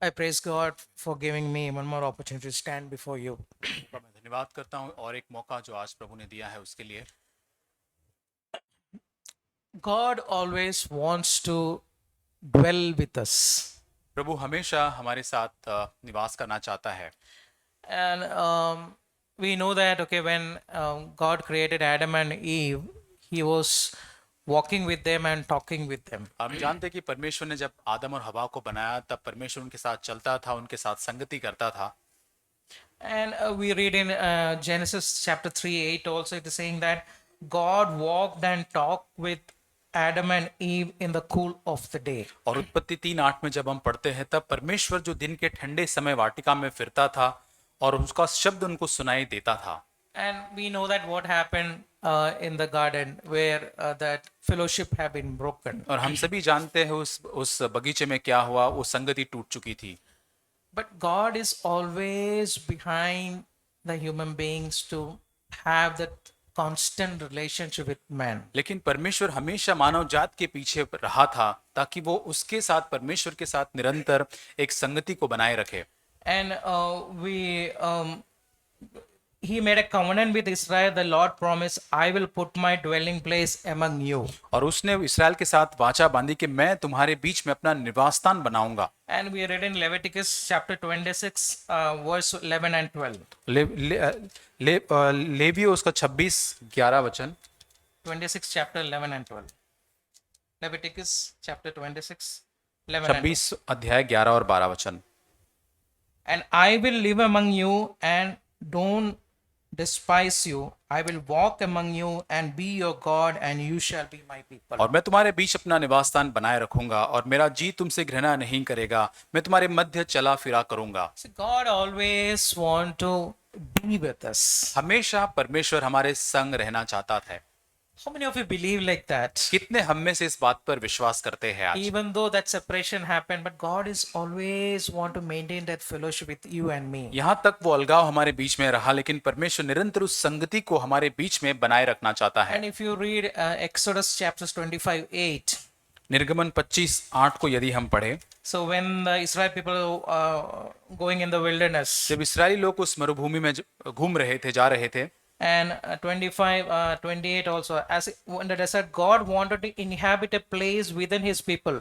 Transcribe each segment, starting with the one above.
I praise God for giving me one more opportunity to stand before you. मैं धन्यवाद करता हूँ और एक मौका जो आज प्रभु ने दिया है उसके लिए। God always wants to dwell with us. प्रभु हमेशा हमारे साथ निवास करना चाहता है। And we know that, okay, when God created Adam and Eve, He was walking with them and talking with them. हम जानते हैं कि परमेश्वर ने जब आदम और हवा को बनाया तब परमेश्वर उनके साथ चलता था, उनके साथ संगति करता था। And we read in Genesis chapter 3 8 also, it is saying that God walked and talked with Adam and Eve in the cool of the day. और उत्पत्ति 3:8 में जब हम पढ़ते हैं तब परमेश्वर जो दिन के ठंडे समय वाटिका में फिरता था और उसका शब्द उनको सुनाई देता था। And we know that what happened in the garden where that fellowship had been broken. और हम सभी जानते हैं उस बगीचे में क्या हुआ, वो संगति टूट चुकी थी। But God is always behind the human beings to have that constant relationship with man. लेकिन परमेश्वर हमेशा मानव जात के पीछे रहा था ताकि वो उसके साथ, परमेश्वर के साथ निरंतर एक संगति को बनाए रखे। And he made a covenant with Israel. The Lord promised, I will put my dwelling place among you. और उसने इस्राएल के साथ वाचा बांधी कि मैं तुम्हारे बीच में अपना निवास स्थान बनाऊंगा। And we read in Leviticus chapter 26 verse 11 and 12. लेवियो उसका 26-11 वचन। 26 chapter 11 and 12. Leviticus chapter 26 11 and 12. 26 अध्याय 11 और 12 वचन। And I will live among you and don't despise you. I will walk among you and be your God and you shall be my people. और मैं तुम्हारे बीच अपना निवास स्थान बनाए रखूंगा और मेरा जी तुमसे घृणा नहीं करेगा, मैं तुम्हारे मध्य चला फिरा करूंगा। So God always want to be with us. हमेशा परमेश्वर हमारे संग रहना चाहता था। How many of you believe like that? कितने हम में से इस बात पर विश्वास करते हैं आज? Even though that separation happened, but God is always want to maintain that fellowship with you and me. यहाँ तक वो अलगाव हमारे बीच में रहा, लेकिन परमेश्वर निरंतर उस संगति को हमारे बीच में बनाए रखना चाहता है। And if you read Exodus chapters 25:8, निर्गमन 25:8 को यदि हम पढ़े, so when the Israel people going in the wilderness, जब इस्राएली लोग उस मरुभूमि में घूम रहे थे, जा रहे थे, and 28 also, as in the desert, God wanted to inhabit a place within his people.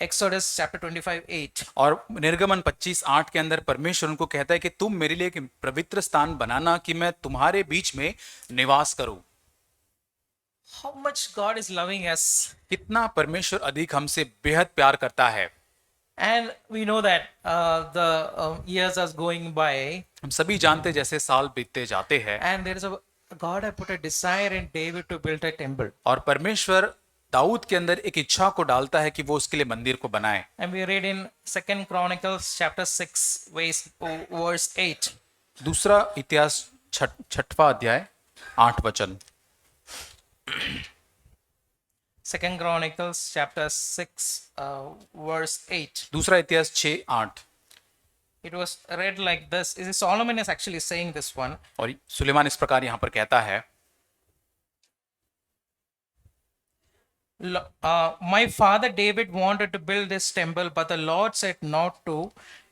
Exodus chapter 25:8. और निर्गमन 25:8 के अंदर परमेश्वर उनको कहता है कि तुम मेरे लिए एक पवित्र स्थान बनाना कि मैं तुम्हारे बीच में निवास करूं। How much God is loving us. कितना परमेश्वर अधिक हमसे बेहद प्यार करता है। And we know that the years are going by, हम सभी जानते हैं जैसे साल बीतते जाते हैं and there is a God had put a desire in David to build a temple. और परमेश्वर दाऊद के अंदर एक इच्छा को डालता है कि वो उसके लिए मंदिर को बनाए। And we read in 2 Chronicles chapter 6 verse 8. दूसरा इतिहास 6वां अध्याय 8 वचन। 2 Chronicles chapter 6 verse 8. दूसरा इतिहास 6:8। It was read like this. Is Solomon is actually saying this one. और सुलेमान इस प्रकार यहाँ पर कहता है, My father David wanted to build this temple, but the Lord said not to.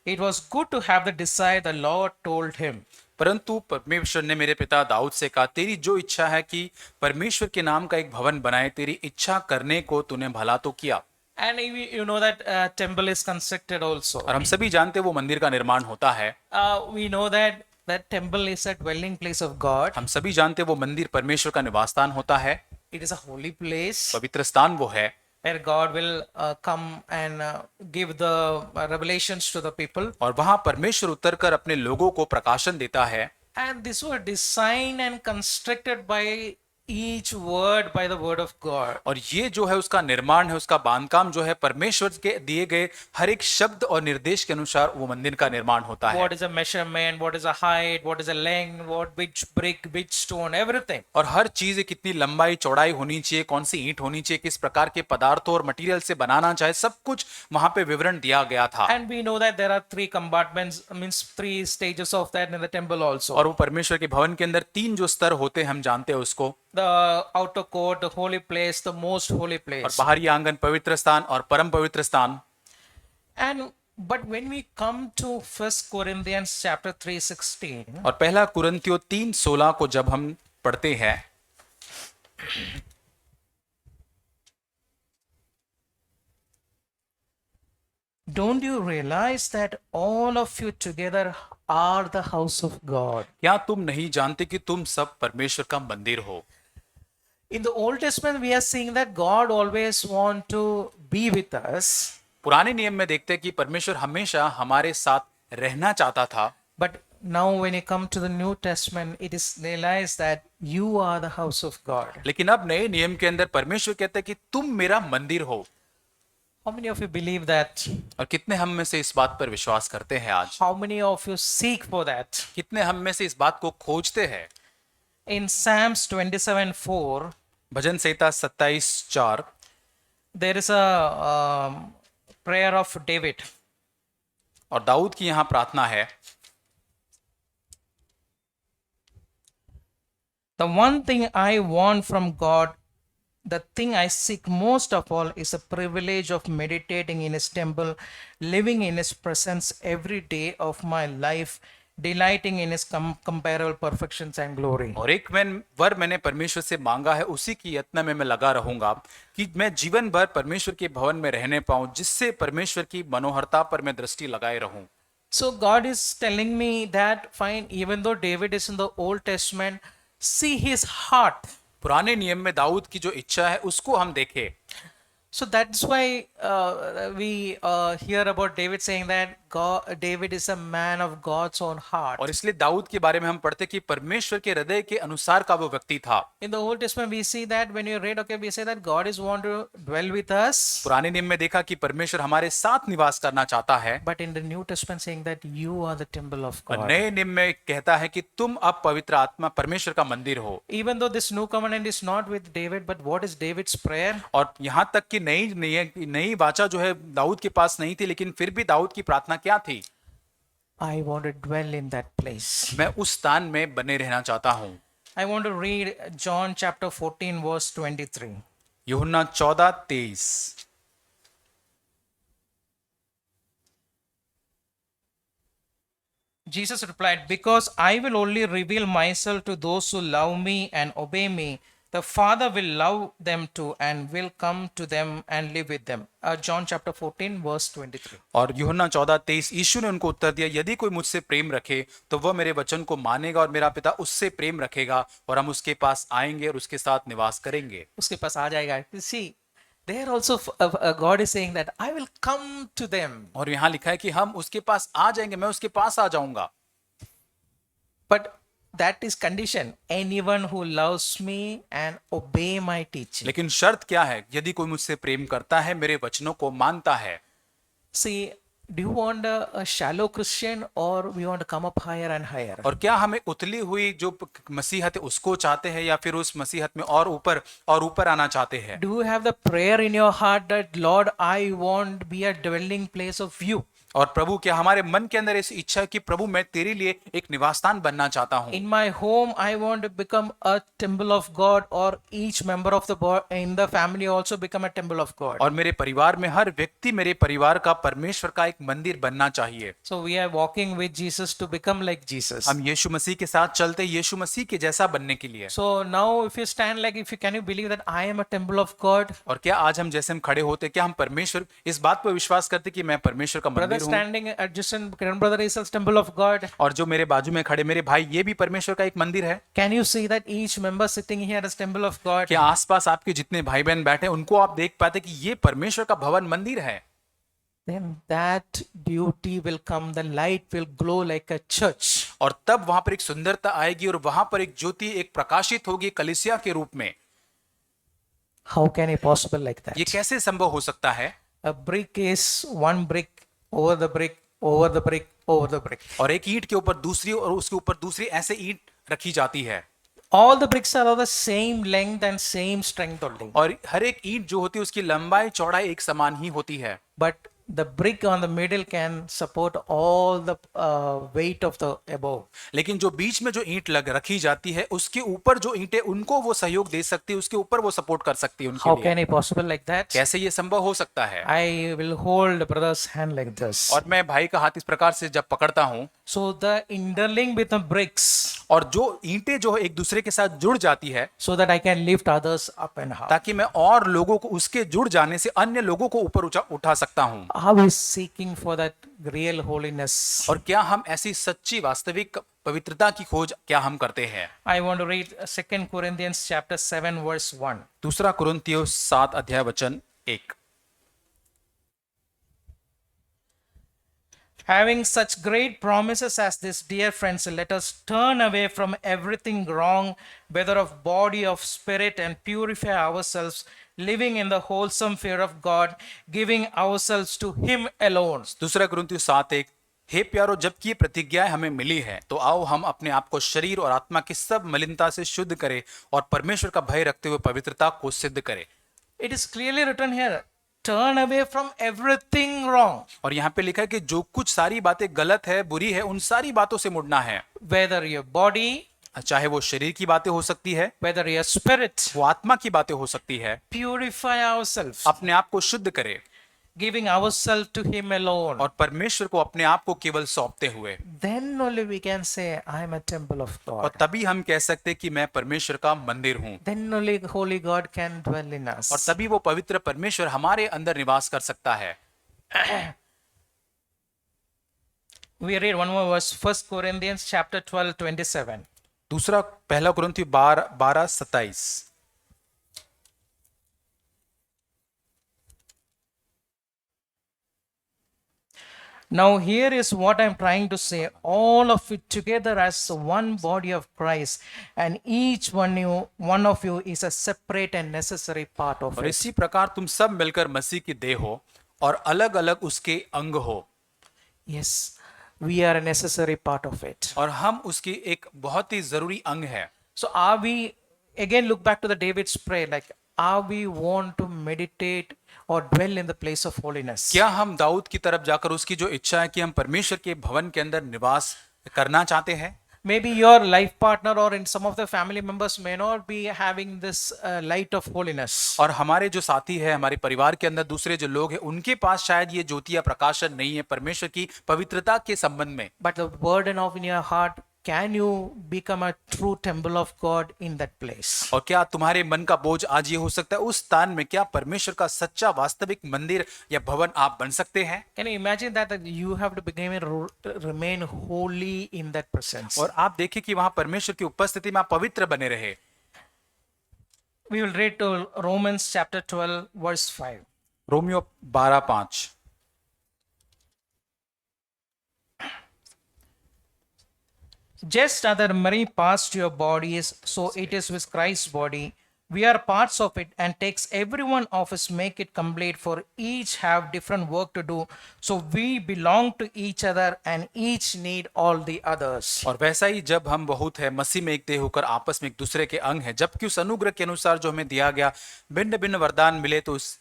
It was good to have the desire, the Lord told him. परंतु परमेश्वर ने मेरे पिता दाऊद से कहा, तेरी जो इच्छा है कि परमेश्वर के नाम का एक भवन बनाए, तेरी इच्छा करने को तूने भला तो किया। And you know that temple is constructed also. और हम सभी जानते हैं वो मंदिर का निर्माण होता है। We know that that temple is a dwelling place of God. हम सभी जानते हैं वो मंदिर परमेश्वर का निवास स्थान होता है। It is a holy place पवित्र स्थान वो है where God will come and give the revelations to the people. और वहां परमेश्वर उतरकर अपने लोगों को प्रकाशन देता है। And this was designed and constructed by each word, by the word of God. और ये जो है उसका निर्माण है, उसका बांधकाम जो है परमेश्वर के दिए गए हर एक शब्द और निर्देश के अनुसार वो मंदिर का निर्माण होता है। What is a measurement, what is a height, what is a length, which brick, which stone, everything. और हर चीज कितनी लंबाई चौड़ाई होनी चाहिए, कौन सी ईंट होनी चाहिए, किस प्रकार के पदार्थों और मटेरियल से बनाना चाहे, सब कुछ वहां पे विवरण दिया गया था। And we know that there are 3 compartments, means 3 stages of that in the temple also. और वो परमेश्वर के भवन के अंदर 3 जो स्तर होते हैं हम जानते हैं उसको। The outer court, the holy place, the most holy और place. बाहरी आंगन, पवित्र स्थान और परम पवित्र स्थान। And But when we come to 1 Corinthians chapter 3:16, और पहला कुरिन्थियों 3:16 को जब हम पढ़ते हैं, don't you realize that all of you together are the house of God? क्या तुम नहीं जानते कि तुम सब परमेश्वर का मंदिर हो? In the Old Testament, we are seeing that God always want to be with us. पुराने नियम में देखते हैं कि परमेश्वर हमेशा हमारे साथ रहना चाहता था, But now when you come to the New Testament, it is realized that you are the house of God. लेकिन अब नए नियम के अंदर परमेश्वर कहते हैं कि तुम मेरा मंदिर हो। How many of you believe that? और कितने हम में से इस बात पर विश्वास करते हैं आज? How many of you seek for that? कितने हम में से इस बात को खोजते हैं? In Psalms 27:4, bhajan Samhita 27:4 there is a prayer of David. और दाऊद की यहाँ प्रार्थना है, The one thing I want from God, the thing I seek most of all, is the privilege of meditating in His temple, living in His presence every day of my life, delighting in His comparable perfections and glory. और एक वर मैंने परमेश्वर से मांगा है, उसी की यत्न में मैं लगा रहूंगा कि मैं जीवन भर परमेश्वर के भवन में रहने पाऊं, जिससे परमेश्वर की मनोहरता पर मैं दृष्टि लगाए रहूं। So God is telling me that fine, even though David is in the Old Testament, see his heart. पुराने नियम में दाऊद की जो इच्छा है उसको हम देखें। So that's why we hear about David saying that David is a man of God's own heart. और इसलिए दाऊद के बारे में हम पढ़ते कि परमेश्वर के हृदय के अनुसार का वो व्यक्ति था। In the Old Testament, we see that when you read, okay, we say that God is want to dwell with us. पुराने नियम में देखा कि परमेश्वर हमारे साथ निवास करना चाहता है, But in the New Testament, saying that you are the temple of और God. नए नियम में कहता है कि तुम अब पवित्र आत्मा परमेश्वर का मंदिर हो। Even though this new covenant is not with David, but what is David's prayer? और यहाँ तक कि नई वाचा जो है दाऊद के पास नहीं थी, लेकिन फिर भी दाऊद की प्रार्थना क्या थी? I want to dwell in that place. मैं उस स्थान में बने रहना चाहता हूँ। I want to read John chapter 14 verse 23. यूहन्ना 14:23 Jesus replied, because I will only reveal myself to those who love me and obey me. The Father will love them too and will come to them and live with them. John chapter 14 verse 23. और यूहन्ना 14:23 यीशु ने उनको उत्तर दिया, यदि कोई मुझसे प्रेम रखे तो वह मेरे वचन को मानेगा और मेरा पिता उससे प्रेम रखेगा और हम उसके पास आएंगे और उसके साथ निवास करेंगे। उसके पास आ जाएगा। You see, there also God is saying that I will come to them. और यहाँ लिखा है कि हम उसके पास आ जाएंगे, मैं उसके पास आ जाऊंगा। But that is condition. Anyone who loves me and obey my teaching. लेकिन शर्त क्या है? यदि कोई मुझसे प्रेम करता है, मेरे वचनों को मानता है। See, do you want a shallow Christian or we want to come up higher and higher? और क्या हमें उतली हुई जो मसीहत है उसको चाहते हैं या फिर उस मसीहत में और ऊपर आना चाहते हैं? Do you have the prayer in your heart that Lord, I want to be a dwelling place of you? और प्रभु, क्या हमारे मन के अंदर ऐसी इच्छा है कि प्रभु मैं तेरे लिए एक निवास स्थान बनना चाहता हूँ? In my home, I want to become a temple of God, or each member of in the family also become a temple of God. और मेरे परिवार में हर व्यक्ति मेरे परिवार का परमेश्वर का एक मंदिर बनना चाहिए। So we are walking with Jesus to become like Jesus. हम यीशु मसीह के साथ चलते यीशु मसीह के जैसा बनने के लिए। So now if you stand like, if you can you believe that I am a temple of God? और क्या आज हम जैसे हम खड़े होते, क्या हम परमेश्वर इस बात पर विश्वास करते कि मैं परमेश्वर का मंदिर हूँ? Standing adjacent, Kiran brother is a temple of God. और जो मेरे बाजू में खड़े मेरे भाई, ये भी परमेश्वर का एक मंदिर है। Can you see that each member sitting here is temple of God? क्या आसपास आपके जितने भाई बहन बैठे उनको आप देख पाते कि ये परमेश्वर का भवन मंदिर है? Then that beauty will come, the light will glow like a church. और तब वहां पर एक सुंदरता आएगी और वहां पर एक ज्योति एक प्रकाशित होगी कलीसिया के रूप में। How can it possible like that? ये कैसे संभव हो सकता है? A brick is one brick over the brick, over the brick, over the brick. और एक ईंट के ऊपर दूसरी और उसके ऊपर दूसरी ऐसे ईंट रखी जाती है। All the bricks are of the same length and same strength only. और हर एक ईंट जो होती है उसकी लंबाई चौड़ाई एक समान ही होती है। But the brick on the middle can support all the weight of the above. लेकिन जो बीच में जो ईंट लग रखी जाती है उसके ऊपर जो ईंटें उनको वो सहयोग दे सकती है, उसके ऊपर वो सपोर्ट कर सकती है उनके How लिए। can it possible like that? कैसे ये संभव हो सकता है? I will hold brother's hand like this. और मैं भाई का हाथ इस प्रकार से जब पकड़ता हूं, So the interlink with the bricks, और जो ईंटें जो है एक दूसरे के साथ जुड़ जाती है, so that I can lift others up and up. ताकि मैं और लोगों को उसके जुड़ जाने से अन्य लोगों को ऊपर उठा सकता हूं। How is seeking for that real holiness? और क्या हम ऐसी सच्ची वास्तविक पवित्रता की खोज क्या हम करते हैं? I want to read 2 Corinthians chapter 7 verse 1. दूसरा कुरिन्थियों 7 अध्याय वचन 1। Having such great promises as this, dear friends, let us turn away from everything wrong, whether of body, of spirit, and purify ourselves, living in the wholesome fear of God, giving ourselves to Him alone. दूसरा कुरिन्थियों 7:1। हे प्यारो, जबकि ये प्रतिज्ञाएं हमें मिली है, तो आओ हम अपने आप को शरीर और आत्मा की सब मलिनता से शुद्ध करें और परमेश्वर का भय रखते हुए पवित्रता को सिद्ध करें। It is clearly written here, turn away from everything wrong, और यहाँ पे लिखा है कि जो कुछ सारी बातें गलत है, बुरी है, उन सारी बातों से मुड़ना है। whether your body, चाहे वो शरीर की बातें हो सकती है, whether your spirit, वो आत्मा की बातें हो सकती है। purify ourselves, अपने आप को शुद्ध करें giving ourselves to Him alone. और परमेश्वर को अपने आप को केवल सौंपते हुए, Then only we can say, I am a temple of और God. तभी हम कह सकते हैं कि मैं परमेश्वर का मंदिर हूँ। Then only holy God can dwell in और us. तभी वो पवित्र परमेश्वर हमारे अंदर निवास कर सकता है। We read one more verse, 1 Corinthians chapter 12, 27. दूसरा पहला कुरिन्थियों 12:27। Now, here is what I'm trying to say. All of it together as one body of Christ, and each one of you is a separate and necessary part of और it. इसी प्रकार तुम सब मिलकर मसीह की देह हो और अलग अलग उसके अंग हो, Yes, we are a necessary part of it. और हम उसकी एक बहुत ही जरूरी अंग है। So, are we, again, look back to the David's prayer, like, are we want to meditate or dwell in the place of holiness? क्या हम दाऊद की तरफ जाकर उसकी जो इच्छा है कि हम परमेश्वर के भवन के अंदर निवास करना चाहते हैं? Maybe your life partner or in some of the family members may not be having this light of holiness. और हमारे जो साथी है, हमारे परिवार के अंदर दूसरे जो लोग हैं, उनके पास शायद ये ज्योति या प्रकाशन नहीं है परमेश्वर की पवित्रता के संबंध में। But the burden of in your heart, can you become a true temple of God in that place? और क्या तुम्हारे मन का बोझ आज ये हो सकता है, उस स्थान में क्या परमेश्वर का सच्चा वास्तविक मंदिर या भवन आप बन सकते हैं? Can you imagine that you have to remain holy in that presence? और आप देखें कि वहां परमेश्वर की उपस्थिति में आप पवित्र बने रहे। We will read to Romans chapter 12 verse 5. Romeo 12:5। Just as there are many parts to your bodies, so it is with Christ's body. We are parts of it, and takes every one of us make it complete, for each have different work to do. So we belong to each other, and each need all the others. और वैसा ही जब हम बहुत है मसीह में एक देह होकर आपस में एक दूसरे के अंग है, जबकि उस अनुग्रह के अनुसार जो हमें दिया गया भिन्न भिन्न वरदान मिले, तो उस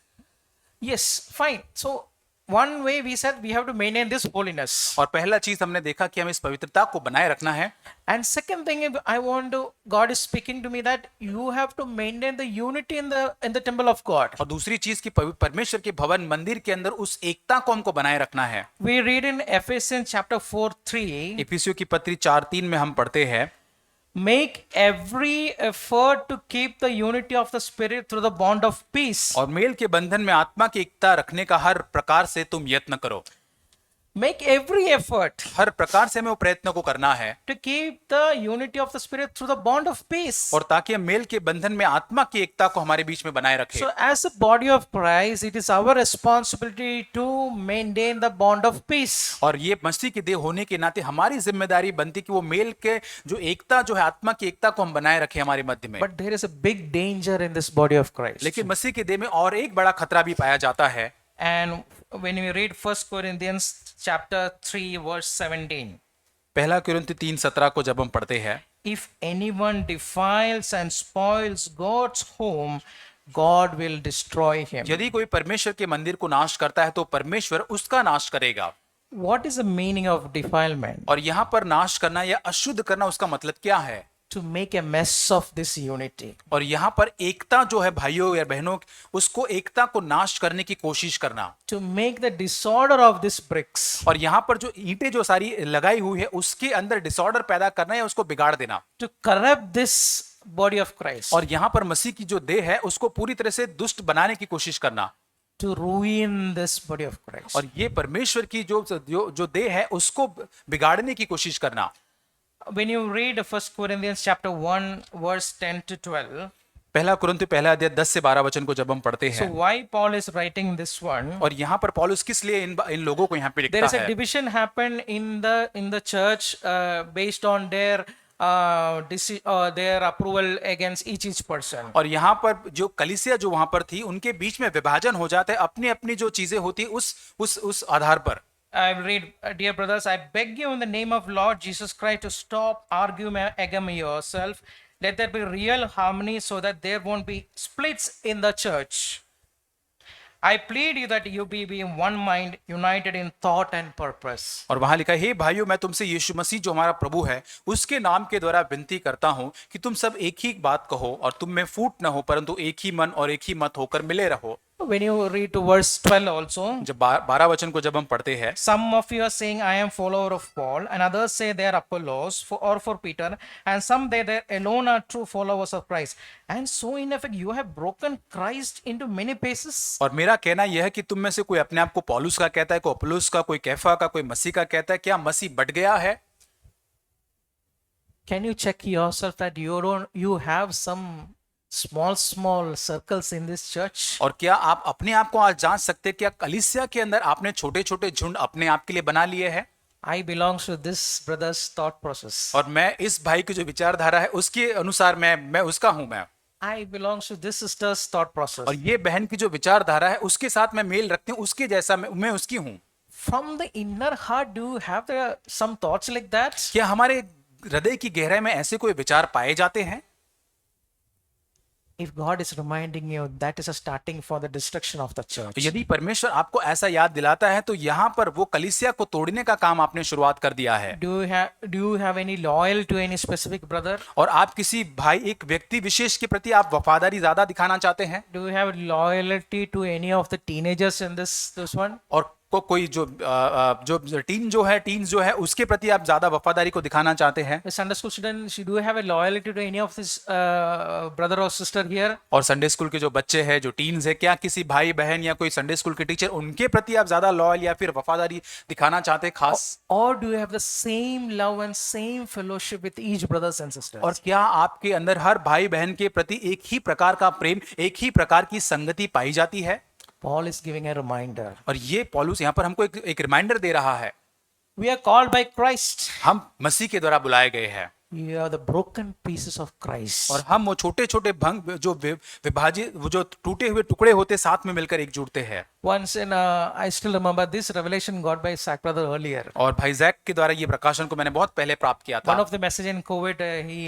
Yes, fine. So one way we said we have to maintain this holiness. और पहला चीज हमने देखा कि हमें इस पवित्रता को बनाए रखना है। And second thing, I want to, God is speaking to me that you have to maintain the unity in the temple of God. और दूसरी चीज की परमेश्वर के भवन मंदिर के अंदर उस एकता को हमको बनाए रखना है। We read in Ephesians chapter 4:3. इफिसियों की पत्री 4:3 में हम पढ़ते हैं, Make every effort to keep the unity of the spirit through the bond of peace. और मेल के बंधन में आत्मा की एकता रखने का हर प्रकार से तुम यत्न करो। Make every effort हर प्रकार से हमें वो प्रयत्न को करना है, to keep the unity of the spirit through the bond of peace. और ताकि हम मेल के बंधन में आत्मा की एकता को हमारे बीच में बनाए रखें। So as a body of Christ, it is our responsibility to maintain the bond of peace. और ये मसीह के देह होने के नाते हमारी जिम्मेदारी बनती कि वो मेल के जो एकता जो है, आत्मा की एकता को हम बनाए रखें हमारे मध्य में। But there is a big danger in this body of Christ. लेकिन मसीह के देह में और एक बड़ा खतरा भी पाया जाता है। And when we read 1 Corinthians chapter 3 verse 17, पहला कुरिन्थी 3:17 को जब हम पढ़ते हैं, if anyone defiles and spoils God's home, God will destroy him. यदि कोई परमेश्वर के मंदिर को नाश करता है तो परमेश्वर उसका नाश करेगा। What is the meaning of defilement? और यहाँ पर नाश करना या अशुद्ध करना उसका मतलब क्या है? To make a mess of this unity. और यहाँ पर एकता जो है भाइयों या बहनों, उसको एकता को नाश करने की कोशिश करना। To make the disorder of these bricks. और यहाँ पर जो ईंटें जो सारी लगाई हुई है उसके अंदर डिसऑर्डर पैदा करना या उसको बिगाड़ देना। To corrupt this body of Christ. और यहाँ पर मसीह की जो देह है उसको पूरी तरह से दुष्ट बनाने की कोशिश करना। To ruin this body of Christ. और ये परमेश्वर की जो देह है उसको बिगाड़ने की कोशिश करना। When you read 1 Corinthians chapter 1 verse 10 to 12. पहला कुरिन्थियों पहला अध्याय 10 से 12 वचन को जब हम पढ़ते So हैं, why Paul is writing this one? और यहाँ पर पौलुस किस लिए इन लोगों को यहाँ पे There is लिखता a है? division happened in the church based on their their approval against each person. और यहाँ पर जो कलीसिया जो वहां पर थी उनके बीच में विभाजन हो जाता है, अपनी अपनी जो चीजें होती उस आधार पर। I will read, dear brothers, I beg you in the name of Lord Jesus Christ to stop arguing against yourself. Let there be real harmony so that there won't be splits in the church. I plead you that you be in one mind, united in thought and purpose. और वहां लिखा है, हे भाइयों, मैं तुमसे यीशु मसीह जो हमारा प्रभु है उसके नाम के द्वारा विनती करता हूं कि तुम सब एक ही बात कहो और तुम में फूट न हो, परंतु एक ही मन और एक ही मत होकर मिले रहो। When you read to verse 12 also, जब 12 वचन को जब हम पढ़ते हैं, some of you are saying, I am follower of Paul, and others say they are Apollos or for Peter, and some they alone are true followers of Christ. And so in effect, you have broken Christ into many pieces. और मेरा कहना यह है कि तुम में से कोई अपने आप को पौलुस का कहता है, कोई अपुल्लोस का, कोई कैफा का, कोई मसीह का कहता है। क्या मसीह बट गया है? Can you check yourself that you have some small circles in this church? और क्या आप अपने आप को आज जांच सकते हैं, क्या कलीसिया के अंदर आपने छोटे छोटे झुंड अपने आप के लिए बना लिए हैं? I belongs to this brother's thought process. और मैं इस भाई की जो विचारधारा है उसके अनुसार मैं उसका हूं। मैं I belongs to this sister's thought process. और ये बहन की जो विचारधारा है उसके साथ मैं मेल रखती हूँ, उसके जैसा मैं उसकी हूँ। From the inner heart, do you have some thoughts like that? क्या हमारे हृदय की गहराई में ऐसे कोई विचार पाए जाते हैं? If God is reminding you, that is a starting for the destruction of the church. तो यदि परमेश्वर आपको ऐसा याद दिलाता है तो यहाँ पर वो कलीसिया को तोड़ने का काम आपने शुरुआत कर दिया है। Do you have any loyal to any specific brother? और आप किसी भाई, एक व्यक्ति विशेष के प्रति आप वफादारी ज्यादा दिखाना चाहते हैं? Do you have loyalty to any of the teenagers in this one? और कोई जो टीन जो है उसके प्रति आप ज्यादा वफादारी को दिखाना चाहते हैं? The Sunday school students, do you have a loyalty to any of this brother or sister here? और संडे स्कूल के जो बच्चे हैं, जो टीन्स है, क्या किसी भाई बहन या कोई संडे स्कूल के टीचर, उनके प्रति आप ज्यादा लॉयल या फिर वफादारी दिखाना चाहते हैं खास? Or do you have the same love and same fellowship with each brothers and sisters? और क्या आपके अंदर हर भाई बहन के प्रति एक ही प्रकार का प्रेम, एक ही प्रकार की संगति पाई जाती है? Paul is giving a reminder. और ये पौलुस यहाँ पर हमको एक रिमाइंडर दे रहा है। We are called by Christ. हम मसीह के द्वारा बुलाए गए हैं We are the broken pieces of Christ. और हम वो छोटे छोटे भंग जो विभाजित, वो जो टूटे हुए टुकड़े होते साथ में मिलकर एकजुटते हैं। Once I still remember this revelation got by Zach brother earlier. और भाई जैक के द्वारा ये प्रकाशन को मैंने बहुत पहले प्राप्त किया था। One of the message in COVID, he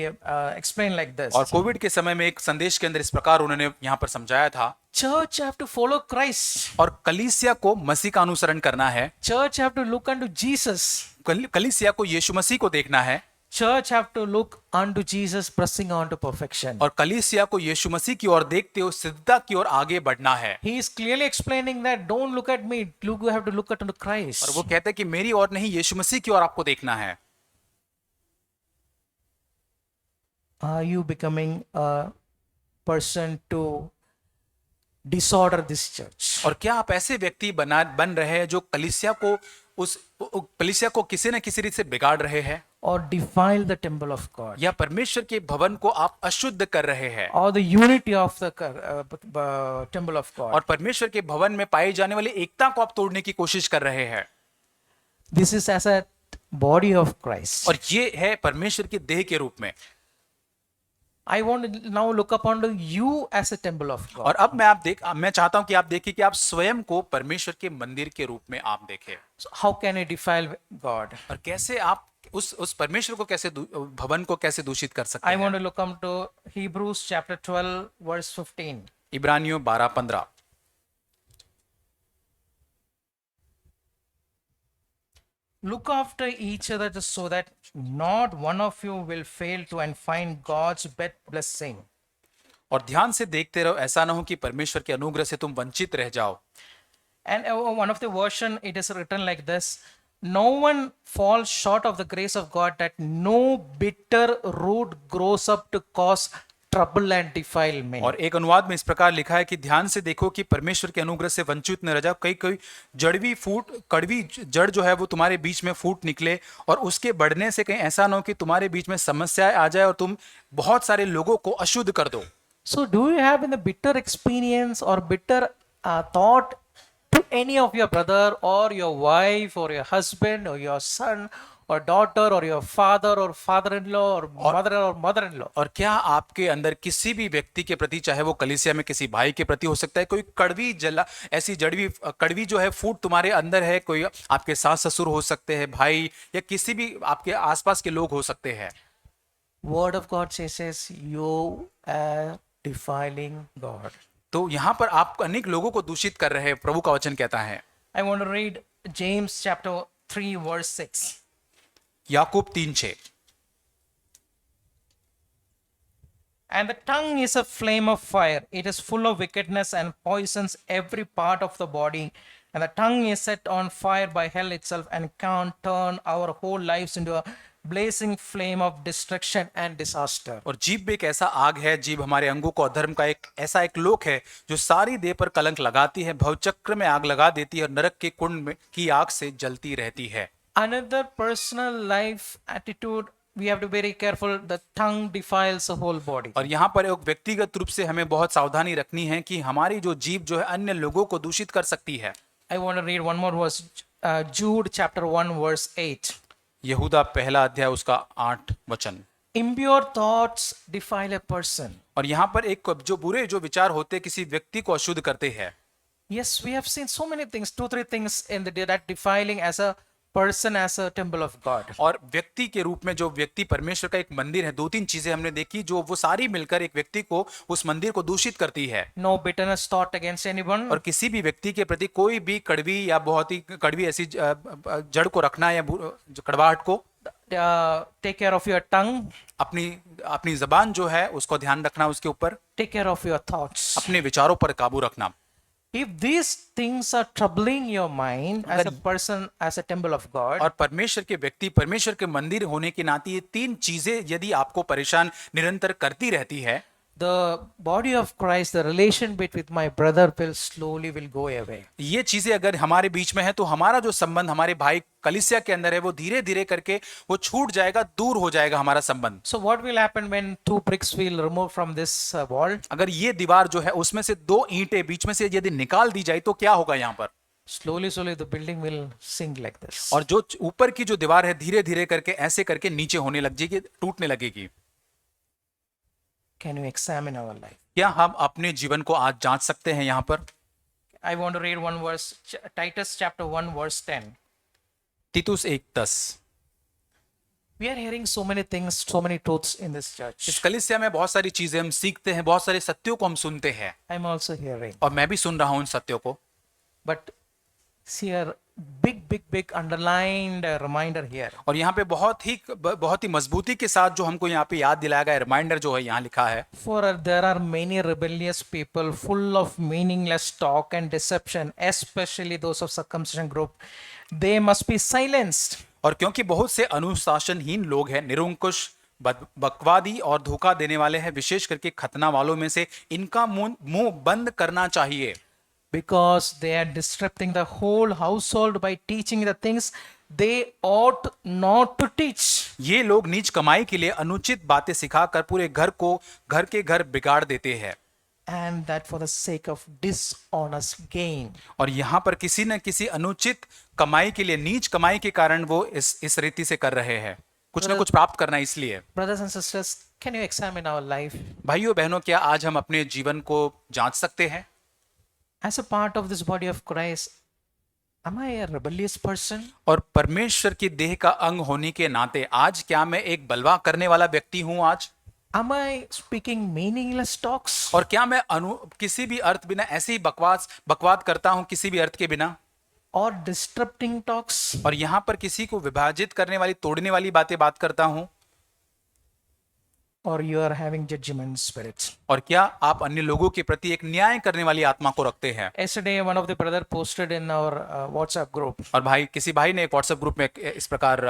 explained like this. और कोविड के समय में एक संदेश के अंदर इस प्रकार उन्होंने यहाँ पर समझाया था, Church have to follow Christ. और कलीसिया को मसीह का अनुसरण करना है। Church have to look unto Jesus. कलीसिया को यीशु मसीह को देखना है। Church have to look unto Jesus, pressing on to perfection. और कलीसिया को यीशु मसीह की ओर देखते हुए सिद्धता की ओर आगे बढ़ना है। He is clearly explaining that don't look at me, you have to look unto Christ. और वो कहते हैं कि मेरी ओर नहीं, यीशु मसीह की ओर आपको देखना है। Are you becoming a person to disorder this church? और क्या आप ऐसे व्यक्ति बन रहे हैं जो कलीसिया को किसी न किसी रीत से बिगाड़ रहे हैं? Or defile the temple of God? या परमेश्वर के भवन को आप अशुद्ध कर रहे हैं? Or the unity of the temple of God? और परमेश्वर के भवन में पाई जाने वाली एकता को आप तोड़ने की कोशिश कर रहे हैं? This is as a body of Christ. और ये है परमेश्वर की देह के रूप में। I want to now look upon you as a temple of God. और अब मैं चाहता हूं कि आप देखिए कि आप स्वयं को परमेश्वर के मंदिर के रूप में आप देखें। So how can I defile God? और कैसे आप उस परमेश्वर को कैसे भवन को कैसे दूषित कर सकते I हैं? want to look up to Hebrews chapter 12 verse 15. इब्रानियों 12:15। Look after each other just so that not one of you will fail to and find God's blessing. और ध्यान से देखते रहो, ऐसा ना हो कि परमेश्वर के अनुग्रह से तुम वंचित रह जाओ। And one of the version it is written like this: no one falls short of the grace of God, that no bitter root grows up to cause trouble and defilement. और एक अनुवाद में इस प्रकार लिखा है कि ध्यान से देखो कि परमेश्वर के अनुग्रह से वंचित न रह जाओ। कई कई कड़वी जड़ जो है वो तुम्हारे बीच में फूट निकले, और उसके बढ़ने से कहीं ऐसा ना हो कि तुम्हारे बीच में समस्याएं आ जाए और तुम बहुत सारे लोगों को अशुद्ध कर दो। So do you have in the bitter experience or bitter thought to any of your brother or your wife or your husband or your son or daughter or your father or father-in-law or mother-in-law? और क्या आपके अंदर किसी भी व्यक्ति के प्रति, चाहे वो कलीसिया में किसी भाई के प्रति हो सकता है, कोई कड़वी जो है फूट तुम्हारे अंदर है, कोई आपके सास ससुर हो सकते हैं, भाई, या किसी भी आपके आसपास के लोग हो सकते हैं। Word of God says you are defiling God. तो यहाँ पर आप अनेक लोगों को दूषित कर रहे हैं, प्रभु का वचन कहता है। I want to read James chapter 3 verse 6. Yakub 3:6। And the tongue is a flame of fire. It is full of wickedness and poisons every part of the body. And the tongue is set on fire by hell itself and can turn our whole lives into a blazing flame of destruction and disaster. और जीभ भी एक ऐसा आग है, जीभ हमारे अंगों को अधर्म का एक ऐसा एक लोक है जो सारी देह पर कलंक लगाती है, भवचक्र में आग लगा देती है और नरक के कुंड में की आग से जलती रहती है। Another personal life attitude, we have to be very careful. The tongue defiles the whole body. और यहाँ पर एक व्यक्तिगत रूप से हमें बहुत सावधानी रखनी है कि हमारी जो जीभ जो है अन्य लोगों को दूषित कर सकती है। I want to read one more verse, Jude chapter 1 verse 8. यहूदा 1 उसका 8 वचन। Impure thoughts defile a person. और यहाँ पर एक जो बुरे जो विचार होते किसी व्यक्ति को अशुद्ध करते हैं। Yes, we have seen so many things, 2-3 things in the day that defiling as a person, as a temple of God. और व्यक्ति के रूप में जो व्यक्ति परमेश्वर का एक मंदिर है, 2-3 चीजें हमने देखी जो वो सारी मिलकर एक व्यक्ति को, उस मंदिर को दूषित करती है। No bitterness thought against anyone. और किसी भी व्यक्ति के प्रति कोई भी कड़वी या बहुत ही कड़वी ऐसी जड़ को रखना या कड़वाहट को। Take care of your tongue. अपनी जबान जो है उसको ध्यान रखना, उसके ऊपर Take care of your thoughts. अपने विचारों पर काबू रखना। If these things are troubling your mind as a person, as a temple of God, और परमेश्वर के व्यक्ति, परमेश्वर के मंदिर होने के नाते ये 3 चीजें यदि आपको परेशान निरंतर करती रहती है, the body of Christ, the relation with my brother will go away. ये चीजें अगर हमारे बीच में है तो हमारा जो संबंध हमारे भाई कलीसिया के अंदर है वो धीरे धीरे करके वो छूट जाएगा, दूर हो जाएगा हमारा संबंध। So what will happen when 2 bricks will remove from this wall? अगर ये दीवार जो है उसमें से 2 ईंटें बीच में से यदि निकाल दी जाए तो क्या होगा यहाँ पर? Slowly the building will sink like this. और जो ऊपर की जो दीवार है धीरे धीरे करके ऐसे करके नीचे होने लग जाएगी, टूटने लगेगी। Can you examine our life? क्या हम अपने जीवन को आज जांच सकते हैं यहाँ पर? I want to read one verse, Titus chapter 1 verse 10. Titus 1:10। We are hearing so many things, so many truths in this church. इस कलीसिया में बहुत सारी चीजें हम सीखते हैं, बहुत सारे सत्यों को हम सुनते हैं, I'm also hearing. और मैं भी सुन रहा हूँ उन सत्यों को। But see here, big underlined reminder here. और यहाँ पे बहुत ही मजबूती के साथ जो हमको यहाँ पे याद दिलाया गया रिमाइंडर जो है यहाँ लिखा है। For there are many rebellious people full of meaningless talk and deception, especially those of circumcision group. They must be silenced. और क्योंकि बहुत से अनुशासनहीन लोग हैं, निरंकुश, बकवादी और धोखा देने वाले हैं, विशेष करके खतना वालों में से इनका मुंह बंद करना चाहिए। Because they are disrupting the whole household by teaching the things they ought not to teach. ये लोग नीच कमाई के लिए अनुचित बातें सिखाकर पूरे घर को घर बिगाड़ देते हैं। And that for the sake of dishonest gain. और यहाँ पर किसी न किसी अनुचित कमाई के लिए, नीच कमाई के कारण वो इस रीति से कर रहे हैं, कुछ न कुछ प्राप्त करना इसलिए। Brothers and sisters, can you examine our life? भाइयों बहनों, क्या आज हम अपने जीवन को जांच सकते हैं? As a part of this body of Christ, am I a rebellious person? और परमेश्वर की देह का अंग होने के नाते आज क्या मैं एक बलवा करने वाला व्यक्ति हूं आज? Am I speaking meaningless talks? और क्या मैं किसी भी अर्थ बिना ऐसी बकवाद करता हूं किसी भी अर्थ के बिना? Or disrupting talks? और यहां पर किसी को विभाजित करने वाली तोड़ने वाली बात करता हूं? Or you are having judgment spirits? और क्या आप अन्य लोगों के प्रति एक न्याय करने वाली आत्मा को रखते हैं? Yesterday, one of the brother posted in our WhatsApp group. और किसी भाई ने एक व्हाट्सएप ग्रुप में इस प्रकार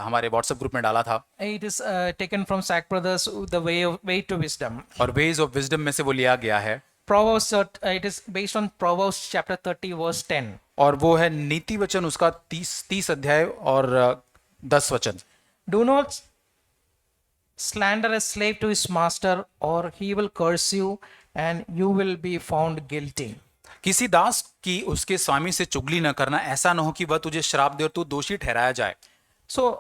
हमारे व्हाट्सएप ग्रुप में डाला था, It is taken from Sack Brothers, the way to wisdom. और वेज ऑफ विजडम में से वो लिया गया है, Proverbs, it is based on Proverbs chapter 30, verse 10. और वो है नीति वचन उसका 30 अध्याय और 10 वचन। Do not slander a slave to his master, or he will curse you, and you will be found guilty. किसी दास की उसके स्वामी से चुगली न करना, ऐसा न हो कि वह तुझे श्राप दे और तू दोषी ठहराया जाए। So,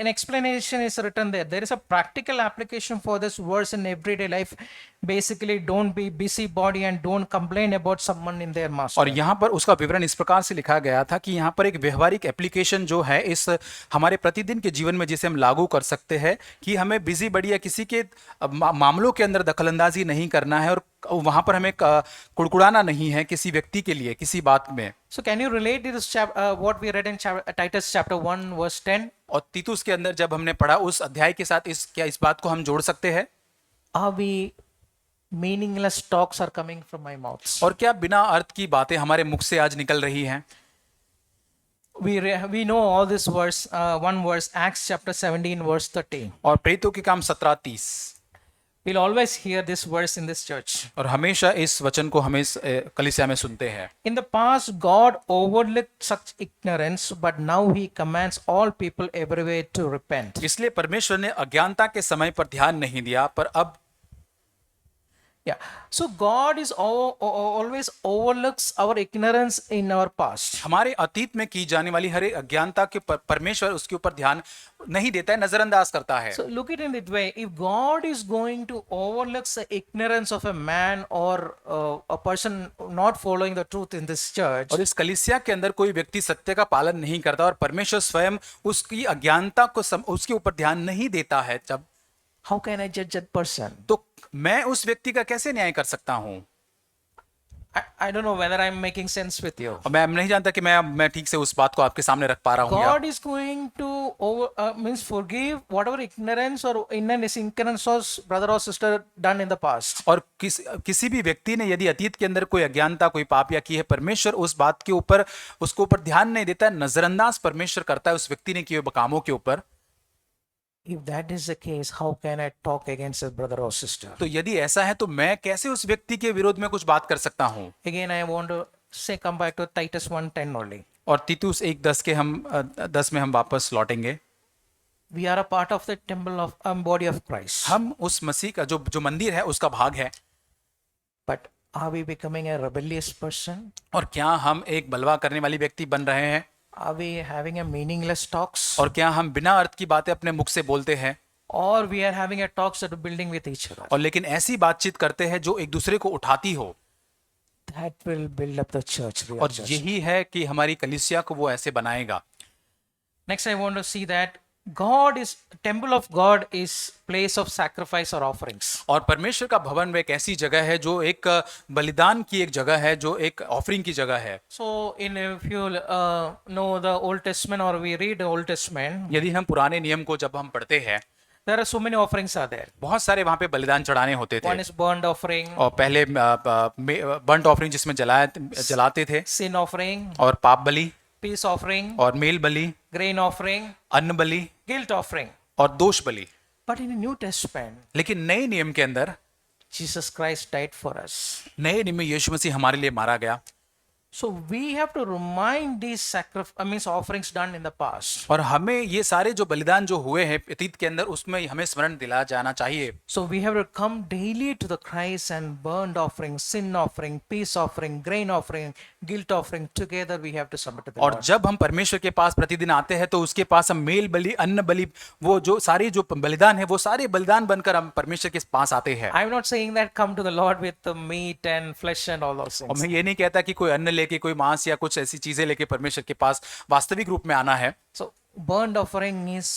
an explanation is written there. There is a practical application for this verse in everyday life. Basically, don't be busybody and don't complain about someone in their master. और यहाँ पर उसका विवरण इस प्रकार से लिखा गया था कि यहाँ पर एक व्यवहारिक एप्लीकेशन जो है इस हमारे प्रतिदिन के जीवन में जिसे हम लागू कर सकते हैं कि हमें बिजी बड़ी या किसी के मामलों के अंदर दखलंदाजी नहीं करना है, और वहां पर हमें कुड़कुड़ाना नहीं है किसी व्यक्ति के लिए किसी बात में। So, can you relate to this what we read in Titus chapter 1, verse 10? और तीतुस के अंदर जब हमने पढ़ा उस अध्याय के साथ क्या इस बात को हम जोड़ सकते हैं? Are we meaningless talks are coming from my mouth? और क्या बिना अर्थ की बातें हमारे मुख से आज निकल रही हैं? We know all this verse, one verse, Acts chapter 17, verse 30. और प्रेरितों के काम 17:30। We'll always hear this verse in this church. और हमेशा इस वचन को हम इस कलीसिया में सुनते हैं। In the past, God overlooked such ignorance, but now He commands all people everywhere to repent. इसलिए परमेश्वर ने अज्ञानता के समय पर ध्यान नहीं दिया, पर अब Yeah. So God is always overlooks our ignorance in our past. हमारे अतीत में की जाने वाली हर एक अज्ञानता के परमेश्वर उसके ऊपर ध्यान नहीं देता है, नजरअंदाज करता है। So look at it in that way. If God is going to overlook the ignorance of a man or a person not following the truth in this church, और इस कलीसिया के अंदर कोई व्यक्ति सत्य का पालन नहीं करता और परमेश्वर स्वयं उसकी अज्ञानता को उसके ऊपर ध्यान नहीं देता है, जब how can I judge that person? तो मैं उस व्यक्ति का कैसे न्याय कर सकता हूं? I don't know whether I'm making sense with you. और मैं नहीं जानता कि मैं ठीक से उस बात को आपके सामने रख पा रहा हूं। God is going to means forgive whatever ignorance or ignorance was brother or sister done in the past. और किसी भी व्यक्ति ने यदि अतीत के अंदर कोई अज्ञानता कोई पाप या की है, परमेश्वर उस बात के ऊपर उसको ऊपर ध्यान नहीं देता, नजरअंदाज परमेश्वर करता है उस व्यक्ति ने किए कामों के ऊपर। If that is the case, how can I talk against a brother or sister? तो यदि ऐसा है तो मैं कैसे उस व्यक्ति के विरोध में कुछ बात कर सकता हूं? Again, I want to say come back to Titus 1:10 only. और तीतुस 1:10 के हम 10 में हम वापस लौटेंगे। We are a part of the temple of body of Christ. हम उस मसीह का जो मंदिर है उसका भाग है। But are we becoming a rebellious person? और क्या हम एक बलवा करने वाली व्यक्ति बन रहे हैं? Are we having a meaningless talks? और क्या हम बिना अर्थ की बातें अपने मुख से बोलते हैं? Or we are having a talks that are building with each other? और लेकिन ऐसी बातचीत करते हैं जो एक दूसरे को उठाती हो। That will build up the church. Real और church. यही है कि हमारी कलीसिया को वो ऐसे बनाएगा। Next, I want to see that temple of God is place of sacrifice or offerings. और परमेश्वर का भवन वह एक ऐसी जगह है जो एक बलिदान की एक जगह है, जो एक ऑफरिंग की जगह है। So, if you know the Old Testament or we read the Old Testament, यदि हम पुराने नियम को जब हम पढ़ते हैं, there are so many offerings are there. बहुत सारे वहां पे बलिदान चढ़ाने होते थे। One is burnt offering, और पहले बर्न्ट ऑफरिंग जिसमें जलाते थे, sin offering, और पाप बलि, peace offering, और मेल बलि, grain offering, अन्न बलि, guilt offering. और दोष बलि। But in the New Testament, लेकिन नए नियम के अंदर, Jesus Christ died for us. नए नियम में यीशु मसीह हमारे लिए मारा गया। So we have to remind these offerings done in the past. और हमें ये सारे जो बलिदान जो हुए हैं अतीत के अंदर उसमें हमें स्मरण दिलाया जाना चाहिए। So we have to come daily to the Christ and burnt offering, sin offering, peace offering, grain offering, guilt offering. Together we have to submit to the और Lord. जब हम परमेश्वर के पास प्रतिदिन आते हैं तो उसके पास हम मेल बलि, अन्न बलि, वो जो सारे जो बलिदान है वो सारे बलिदान बनकर हम परमेश्वर के पास आते हैं। I'm not saying that come to the Lord with the meat and flesh and all those और things. मैं ये नहीं कहता कि कोई अन्न लेके, कोई मांस या कुछ ऐसी चीजें लेके परमेश्वर के पास वास्तविक रूप में आना है। So burnt offering is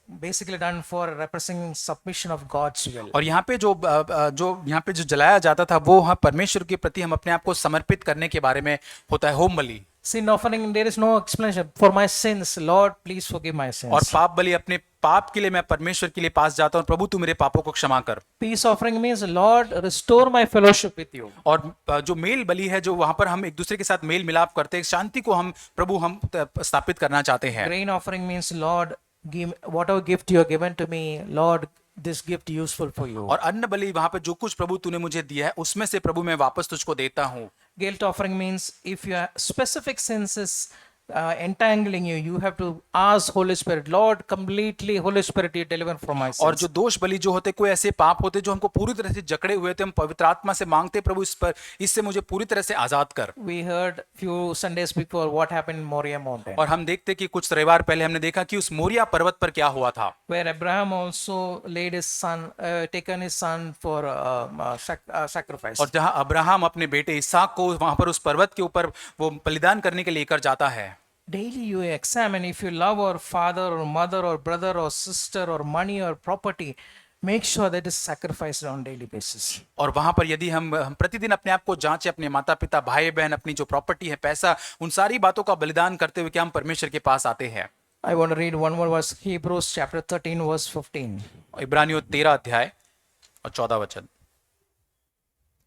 basically done for representing submission of God's will. और यहाँ पे यहाँ पे जो जलाया जाता था वो हाँ परमेश्वर के प्रति हम अपने आप को समर्पित करने के बारे में होता है, home Bali. Sin offering, there is no explanation. For my sins, Lord, please forgive my sins. और पाप बलि, अपने पाप के लिए मैं परमेश्वर के लिए पास जाता हूँ, प्रभु तू मेरे पापों को क्षमा कर। Peace offering means, Lord, restore my fellowship with you. और जो मेल बलि है, जो वहां पर हम एक दूसरे के साथ मेल मिलाप करते हैं, शांति को हम प्रभु हम स्थापित करना चाहते हैं। Grain offering means, Lord, give whatever gift you have given to me, Lord, this gift useful for you. और अन्न बलि, वहां पर जो कुछ प्रभु तूने मुझे दिया है उसमें से प्रभु मैं वापस तुझको देता हूँ। Guilt offering means, if your specific senses entangling you, you have to ask Holy Spirit, Lord, completely Holy Spirit, you deliver from my और sins. जो दोष बलि जो होते, कोई ऐसे पाप होते जो हमको पूरी तरह से जकड़े हुए थे, हम पवित्र आत्मा से मांगते, प्रभु इस पर इससे मुझे पूरी तरह से आजाद कर। We heard few Sundays before what happened in Moriah mountain, और हम देखते कि कुछ रविवार पहले हमने देखा कि उस मोरिया पर्वत पर क्या हुआ था, where Abraham also laid his son, taken his son for sacrifice. और जहां अब्राहम अपने बेटे इसहाक को वहां पर उस पर्वत के ऊपर वो बलिदान करने के लिए लेकर जाता है। Daily you examine if you love our father or mother or brother or sister or money or property, make sure that is sacrificed on daily basis. और वहां पर यदि हम प्रतिदिन अपने आप को जांचे, अपने माता पिता, भाई बहन, अपनी जो प्रॉपर्टी है, पैसा, उन सारी बातों का बलिदान करते हुए क्या हम परमेश्वर के पास आते हैं। I want to read one more verse, Hebrews chapter 13 verse 15. इब्रानियों 13 अध्याय और 14 वचन,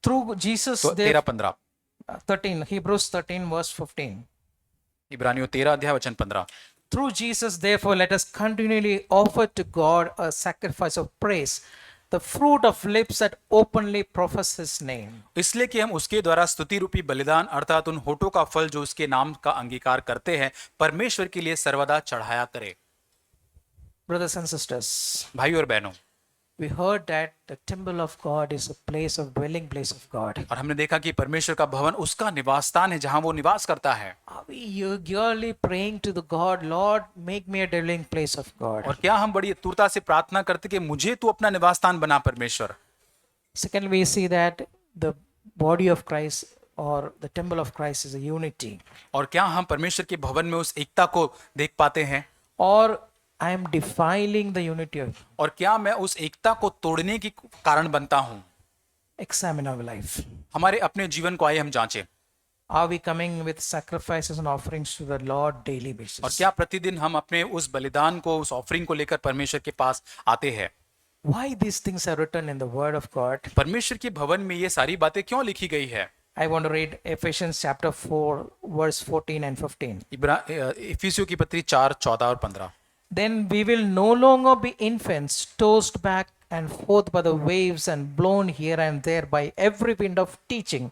Through Jesus, तो 13-15। 13, Hebrews 13 verse 15. इब्रानियों 13 अध्याय वचन 15। Through Jesus, therefore, let us continually offer to God a sacrifice of praise, the fruit of lips that openly profess His name. इसलिए कि हम उसके द्वारा स्तुति रूपी बलिदान अर्थात उन होठों का फल जो उसके नाम का अंगीकार करते हैं, परमेश्वर के लिए सर्वदा चढ़ाया करे। Brothers and sisters, भाई और बहनों, we heard that the temple of God is a place of dwelling place of God. और हमने देखा कि परमेश्वर का भवन उसका निवास स्थान है जहां वो निवास करता है। Are we eagerly praying to the God, Lord, make me a dwelling place of God? और क्या हम बड़ी आतुरता से प्रार्थना करते कि मुझे तू अपना निवास स्थान बना परमेश्वर। Second, we see that the body of Christ or the temple of Christ is a unity. और क्या हम परमेश्वर के भवन में उस एकता को देख पाते हैं, Or I am defiling the unity of. और क्या मैं उस एकता को तोड़ने की कारण बनता हूं। Examine our life. हमारे अपने जीवन को आइए हम जांचें। Are we coming with sacrifices and offerings to the Lord daily basis? और क्या प्रतिदिन हम अपने उस बलिदान को, उस ऑफरिंग को लेकर परमेश्वर के पास आते हैं। Why these things are written in the Word of God? परमेश्वर के भवन में ये सारी बातें क्यों लिखी गई है। I want to read Ephesians chapter 4 verse 14 and 15. इफिसियों की पत्री 4, 14 और 15। Then we will no longer be infants, tossed back and forth by the waves and blown here and there by every wind of teaching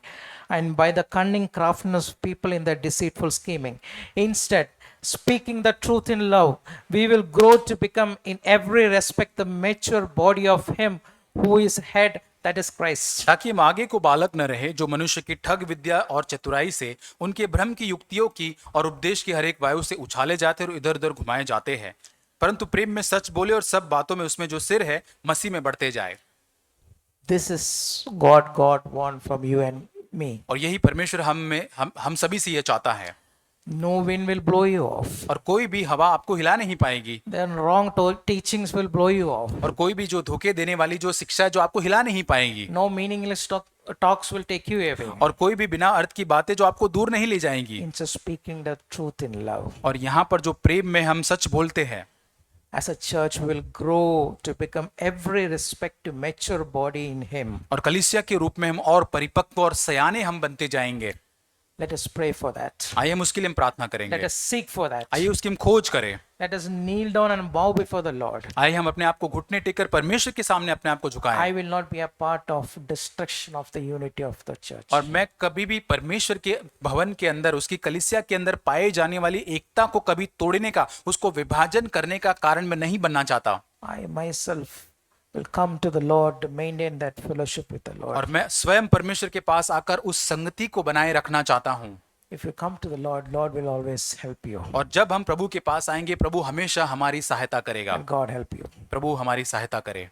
and by the cunning craftiness of people in their deceitful scheming. Instead, speaking the truth in love, we will grow to become in every respect the mature body of Him who is head, that is Christ. ताकि हम आगे को बालक न रहे जो मनुष्य की ठग विद्या और चतुराई से, उनके भ्रम की युक्तियों की और उपदेश की हर एक वायु से उछाले जाते और इधर उधर घुमाए जाते हैं, परंतु प्रेम में सच बोले और सब बातों में उसमें जो सिर है मसीह में बढ़ते जाए। This is God want from you and me. और यही परमेश्वर हम सभी से ये चाहता है। No wind will blow you off. और कोई भी हवा आपको हिला नहीं पाएगी, Then wrong teachings will blow you off. और कोई भी जो धोखे देने वाली जो शिक्षा है जो आपको हिला नहीं पाएगी, No meaningless talks will take you away. और कोई भी बिना अर्थ की बातें जो आपको दूर नहीं ले जाएंगी। In just speaking the truth in love. और यहाँ पर जो प्रेम में हम सच बोलते हैं, As a church we will grow to become every respect to mature body in Him. और कलीसिया के रूप में हम और परिपक्व और सयाने हम बनते जाएंगे। Let us pray for that. आइए हम उसके लिए हम प्रार्थना Let करेंगे, us seek for that. आइए उसकी हम खोज करें, Let us kneel down and bow before the Lord. आइए हम अपने आप को घुटने टेक कर परमेश्वर के सामने अपने आप को I झुकाएं। will not be a part of destruction of the unity of the church. और मैं कभी भी परमेश्वर के भवन के अंदर, उसकी कलीसिया के अंदर पाए जाने वाली एकता को कभी तोड़ने का, उसको विभाजन करने का कारण मैं नहीं बनना चाहता। I myself will come to the Lord to maintain that fellowship with the Lord. और मैं स्वयं परमेश्वर के पास आकर उस संगति को बनाए रखना चाहता हूँ। If you come to the Lord, Lord will always help you. और जब हम प्रभु के पास आएंगे, प्रभु हमेशा हमारी सहायता करेगा। And God help you. प्रभु हमारी सहायता करे।